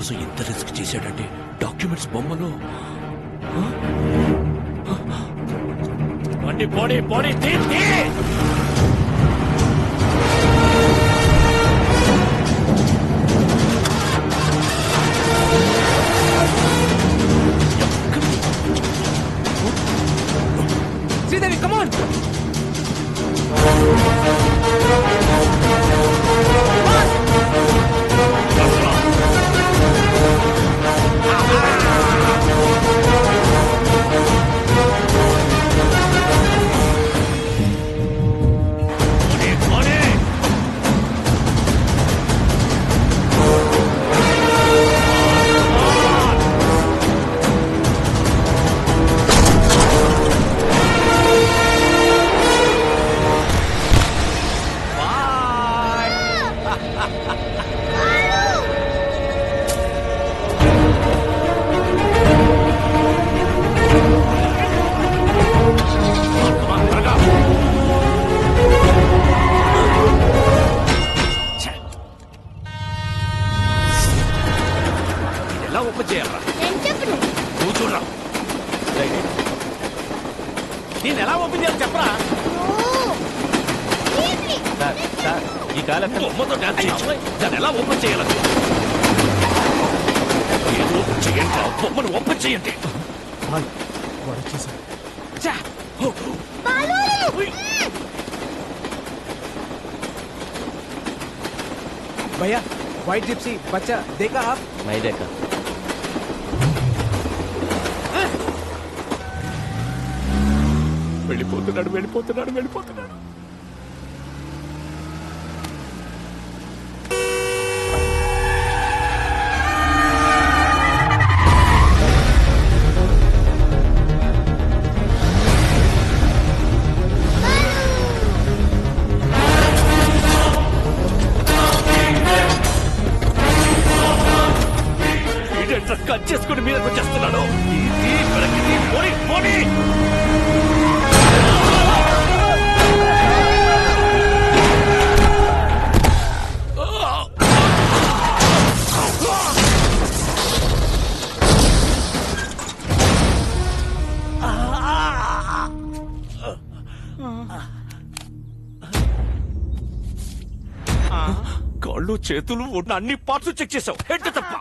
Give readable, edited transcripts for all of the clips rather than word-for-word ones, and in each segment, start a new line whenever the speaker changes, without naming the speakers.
కోసం ఎంత రిస్క్ చేశాడంటే డాక్యుమెంట్స్ బొమ్మలో బండి పోనీ పోనీ తీర్తి
శ్రీదేవి కమాన్ నేను ఎలా ఓపెన్ చేయాలి చెప్పరా
ఈ కాలం బొమ్మతో డాన్స్ చేయించు దాన్ని ఎలా ఓపెన్ చేయాలి ఓపెన్ చేయండి బొమ్మను ఓపెన్ చేయండి
भैया व्हाइट जिप्सी बच्चा देखा आप
नहीं देखा
వెళ్ళిపోతున్నాడు వెళ్ళిపోతున్నాడు వెళ్ళిపోతున్నాడు కట్ చేసుకుని మీదకి వచ్చేస్తున్నాడు పోనీ పోనీ కాళ్ళు చేతులు ఉన్న అన్ని పార్ట్స్ చెక్ చేసావు హెడ్ తప్ప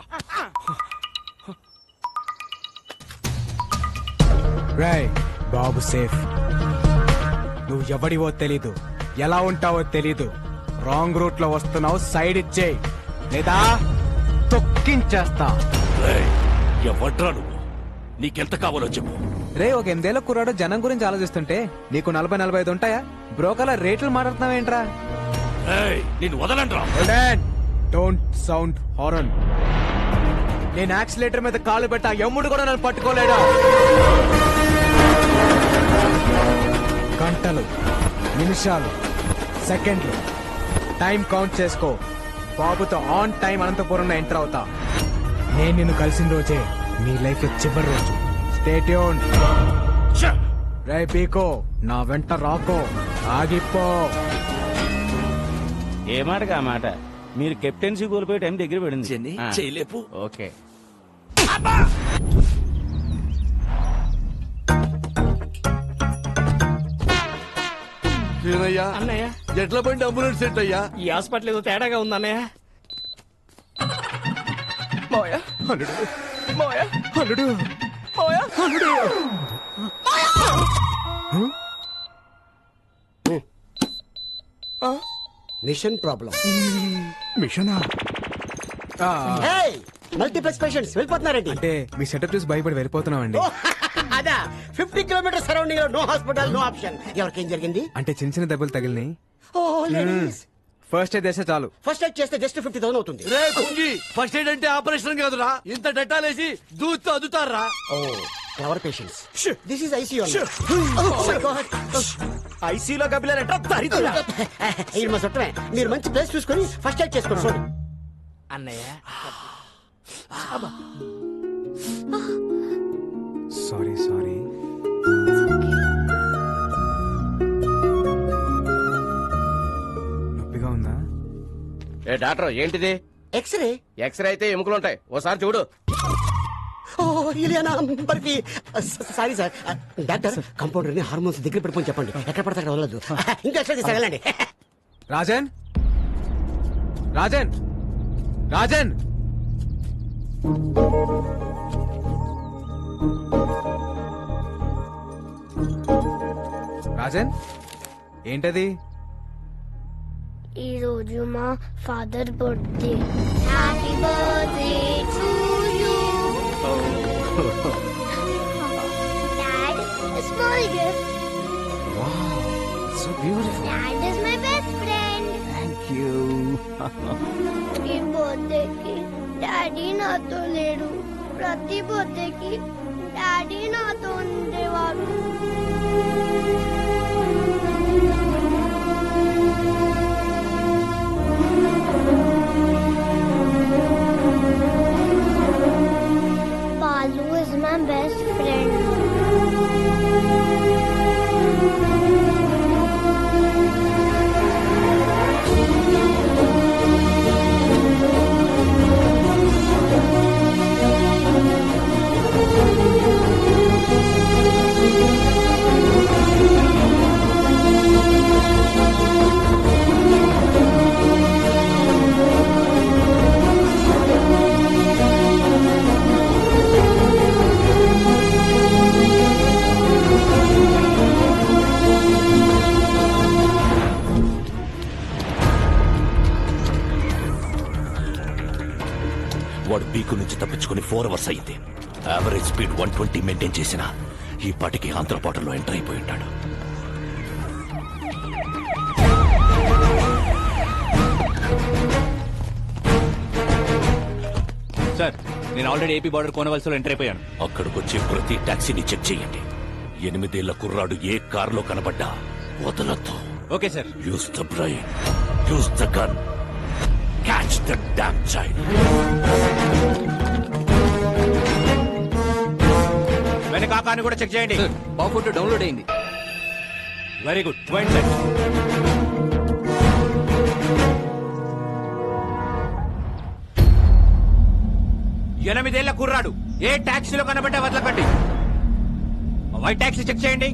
రాయ్ బాబు సేఫ్ నువ్వు ఎవడివో తెలీదు ఎలా ఉంటావో తెలీదు రాంగ్ రూట్ లో వస్తున్నావు సైడ్ ఇచ్చేయి లేదా తొక్కించేస్తా
ఎవడ్రా నువ్వు నీకెంత కావాలో చెప్పు
రే ఒక 8 కుర్రాడు జనం గురించి ఆలోచిస్తుంటే నీకు 40-45 ఉంటాయా బ్రోకర్ల రేట్లు మాట్లాడుతున్నావేంట్రా
నేను వదలండ్రా
డోంట్ సౌండ్ హారన్ నేను యాక్సిలేటర్ మీద కాలు పెట్టా ఎమ్ముడు కూడా నన్ను పట్టుకోలేడా గంటలు నిమిషాలు సెకండ్లు టైం కౌంట్ చేసుకో బాబుతో ఆన్ టైం అనంతపురంలో ఎంటర్ అవుతా నేను నిన్ను కలిసిన రోజే నీ లైఫ్ చివరి రోజు స్టే ట్యూన్డ్ రే పీకో నా వెంట రాకో ఆగిపో
ఏ మాటగా మాట మీరు కెప్టెన్సీ కోల్పోయే టైం దగ్గర పడింది
చేయలేపు
ఓకే
అన్నయ్య ఎట్ల బండి అంబులెన్స్ సెట్ అయ్యా
ఈ హాస్పిటల్ ఏదో తేడాగా ఉంది అన్నయ్య
మాయా అల్లుడు మాయా అల్లుడు మాయా అల్లుడు
మిషన్ ప్రాబ్లం
మిషనా
మల్టీప్లెక్స్ పేషెంట్స్ వెళ్ళిపోతున్నారండి
అంటే మీ సెటప్ చూసి భయపడి వెళ్ళిపోతున్నామండి
అదా 50 కిలోమీటర్ సరౌండింగ్ లో నో హాస్పిటల్ నో ఆప్షన్ ఎవరికేం జరిగింది
అంటే చిన్న చిన్న దెబ్బలు తగిలినాయి
ఓ లేడీస్
ఫస్ట్ ఎయిడ్ చేస్తే చాలు
ఫస్ట్ ఎయిడ్ చేస్తే జస్ట్ 50,000 అవుతుంది
రే కుంగి ఫస్ట్ ఎయిడ్ అంటే ఆపరేషన్ కాదురా ఇంత డెటాలేసి దూతో అదుతారా
ఓ క్లవర్ పేషెంట్స్ దిస్ ఇస్ ఐసీయూ
ఐసీలో గబిలారంట
ఇది మా చుట్టమే మీరు మంచి ప్లేస్ చూసుకొని ఫస్ట్ ఎయిడ్ చేసుకోండి చూడండి
అన్నయ్య
సారీ సారీ నొప్పిగా ఉందా
ఏ డాక్టర్ ఏంటిది
ఎక్స్రే
ఎక్స్రే అయితే ఎముకలు ఉంటాయి ఓసారి చూడు.
ఓ Ileana Barfi sorry sir doctor compounder ని హార్మోన్స్ దగ్గర పెట్టుకొని చెప్పండి ఎక్కడ పడితే అక్కడ వదలదు ఇంకా ఎక్స్ట్రా చేసి వెళ్ళండి
రాజన్ రాజన్ రాజన్ రాజన్ ఏంటది?
ఈ రోజు మా father birthday. Happy birthday to you. Dad, a small gift.
So beautiful.
Dad is my best friend.
Thank you.
ఈ బర్త్డేకి డాడీ నాతో లేడు. ప్రతి బర్త్డేకి డాడీ నాతో ఉండేవాడు. Balu is my best friend.
వాడు పీకు నుంచి తప్పించుకుని 4 hours అయింది. యావరేజ్ స్పీడ్ 120 మెయింటైన్ చేసిన ఈ పాటికి ఆంధ్రపాటలో ఎంటర్ అయిపోయి ఉంటాడు.
సార్ నేను ఆల్రెడీ ఏపీ బార్డర్ కోనవలసలో ఎంటర్ అయిపోయాను.
అక్కడికి వచ్చే ప్రతి టాక్సీని చెక్ చేయండి. 8 ఏళ్ల కుర్రాడు ఏ కారులో కనబడ్డా వదలొద్దు.
Okay sir.
Use the brain, use the gun, catch the damn child.
వెనక ఆ కార్ని కూడా చెక్ చేయండి.
మా ఫోటో డౌన్లోడ్ అయింది.
Very good. Wait sir. ఎనిమిదేళ్ల కుర్రాడు ఏ టాక్సీలో కనబడ్డా వదలకండి. వైట్ టాక్సీ చెక్ చేయండి.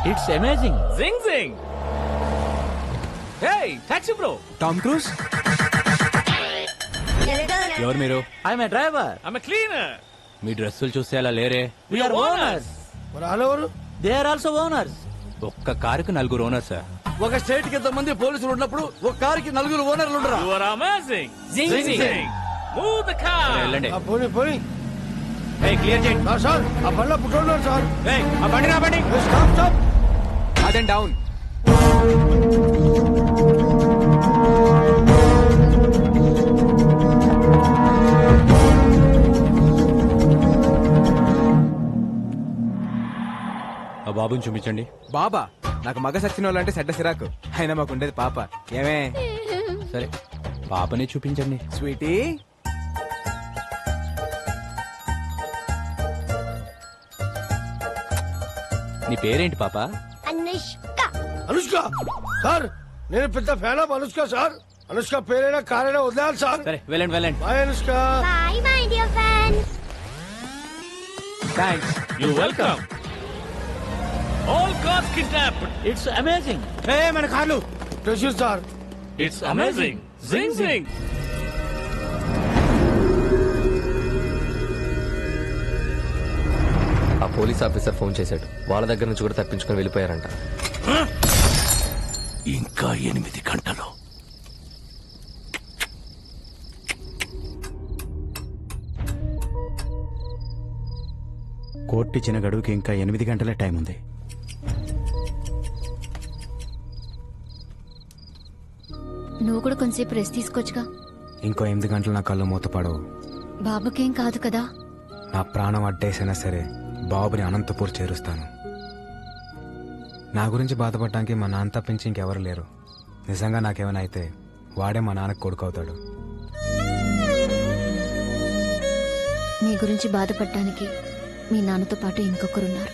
It's amazing. Zing zing. Hey taxi bro.
Tom Cruise.
ఎవరు మీరు?
I'm a driver. I'm a cleaner.
మీ డ్రెస్సులు చూస్తే అలా లేరే.
We are owners. They are also owners.
ఒక్క కారుకు 4 ఓనర్ సార్.
ఒక స్టేట్ కి ఎంతమంది పోలీసులు ఉన్నప్పుడు ఒక కారుకి 4 ఓనర్లు ఉండరా?
You are amazing. Zing zing. Move the car.
వెళ్ళండి.
పోనీ పోనీ
ఏయ్ క్లియర్ చేయండి.
సార్ ఆ బండ్లో పుట్టిన సార్.
ఏయ్ ఆ బండి నా బండి.
Stop stop.
రాజన్ డౌన్.
ఆ బాబుని చూపించండి.
బాబా నాకు మగ సచ్చిన వాళ్ళంటే చెడ్డ సిరాకు. అయినా మాకు ఉండేది పాప. ఏమే?
సరే పాపని చూపించండి.
స్వీటీ.
నీ పేరేంటి పాప?
అనుష్క.
అనుష్క సార్ నేను పెద్ద fan of Anushka sir. Anushka పేరైనా కారైనా వదిలేయాలి సార్.
సరే వెళ్ళండి వెళ్ళండి.
Bye Anushka.
Bye, my dear fans.
Thanks.
You welcome. All cars kidnapped. It's amazing.
ఏ మన కార్లు.
Pressure sir.
It's amazing. Zing zing.
ఆ పోలీస్ ఆఫీసర్ ఫోన్ చేశాడు. వాళ్ళ దగ్గర నుంచి కూడా తప్పించుకొని వెళ్ళిపోయారంట.
ఇంకా 8 గంటలు.
కోర్టు ఇచ్చిన గడువుకి ఇంకా 8 గంటలే టైం ఉంది.
నువ్వు కూడా కొంచెంసేపు రెస్ట్ తీసుకోవచ్చుగా.
ఇంకో 8 గంటలు నా కళ్ళు మూతపడవు.
బాబుకేం కాదు కదా.
నా ప్రాణం అడ్డేసైనా సరే బాబుని అనంతపూర్ చేరుస్తాను. నా గురించి బాధపడటానికి మా నాన్న తప్పించి ఇంకెవరు లేరు. నిజంగా నాకేమైనా అయితే వాడే మా నాన్నకు కొడుకు అవుతాడు.
గురించి బాధపడటానికి మీ నాన్నతో పాటు ఇంకొకరున్నారు.